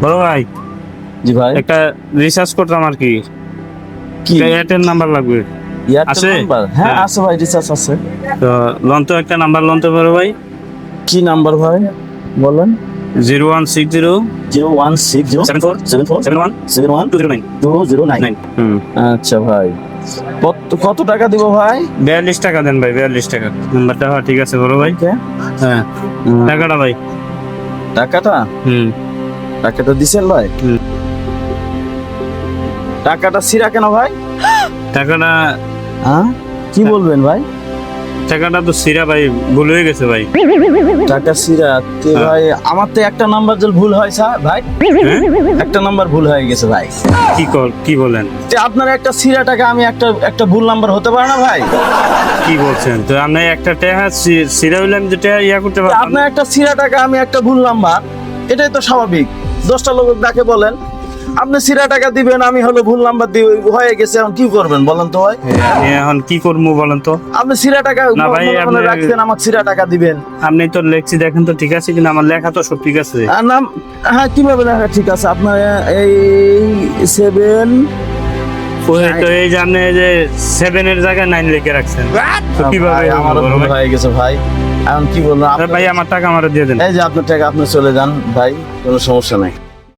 বড় ভাই জি ভাই। একটা রিসার্চ করতাম আর কি, কি এয়ারটেল নাম্বার লাগবে। এয়ারটেল আছে? নাম্বার? হ্যাঁ হ্যাঁ। আছে ভাই, রিচার্জ আছে। তো লন তো একটা নাম্বার লন তো বড় ভাই। কি নাম্বার ভাই বলেন? 0160 016074747171209। 712099। আচ্ছা ভাই, কত টাকা দিব ভাই? 42 টাকা দেন ভাই, 42 টাকা নাম্বারটা। হ্যাঁ ঠিক আছে বড় ভাই। ওকে। হ্যাঁ টাকাটা ভাই। টাকাটা হুম টাকাটা দিছেন ভাই? হুম। টাকাটা সিরা কেন ভাই? টাকাটা হ্যাঁ কি বলবেন ভাই? টাকাটা তো সিরা ভাই, ভুল হয়ে গেছে ভাই। টাকা সিরা তে হ্যাঁ। ভাই, আমার তো একটা নাম্বার যে ভুল হয় স্যার ভাই, হ্যাঁ? একটা নাম্বার ভুল হয়ে গেছে ভাই। কি বলেন? যে আপনার একটা সিরা টাকা, আমি একটা ভুল নাম্বার হতে পারে না ভাই? কি বলছেন? তো আপনি একটা টাকা সিরা হইলে আমি তো টাকা ইয়া করতে যে পারতাম। আপনার একটা সিরা টাকা, আমি একটা ভুল নাম্বার, এটাই তো স্বাভাবিক। 10টা লোক ডাকে বলেন, আপনি সিরা টাকা দিবেন, আমি হলো ভুল নাম্বার দিয়ে হয়ে গেছে, এখন কি করবেন বলেন তো ভাই? আমি এখন কি করবো বলেন তো? আপনি সিরা টাকা না ভাই, মনে মনে আপনি- রাখছেন, আমাকে সিরা টাকা দিবেন। আপনি তো লেখছি দেখেন তো ঠিক আছে, কিন্তু আমার লেখা তো সব ঠিক আছে। আর নাম, হ্যাঁ কিভাবে লেখা ঠিক আছে আপনার? এই 7 তো এই যে আপনি এই যে 7 এর জায়গায় 9 লিখে রাখছেন, তো কিভাবে আমার বলবো ভুল ভাই? হয়ে গেছে ভাই, এখন কি বলবো? আরে ভাই আমার টাকা আমার দিয়ে দেন। এই যে আপনার টাকা, আপনি চলে যান ভাই, কোনো সমস্যা নাই।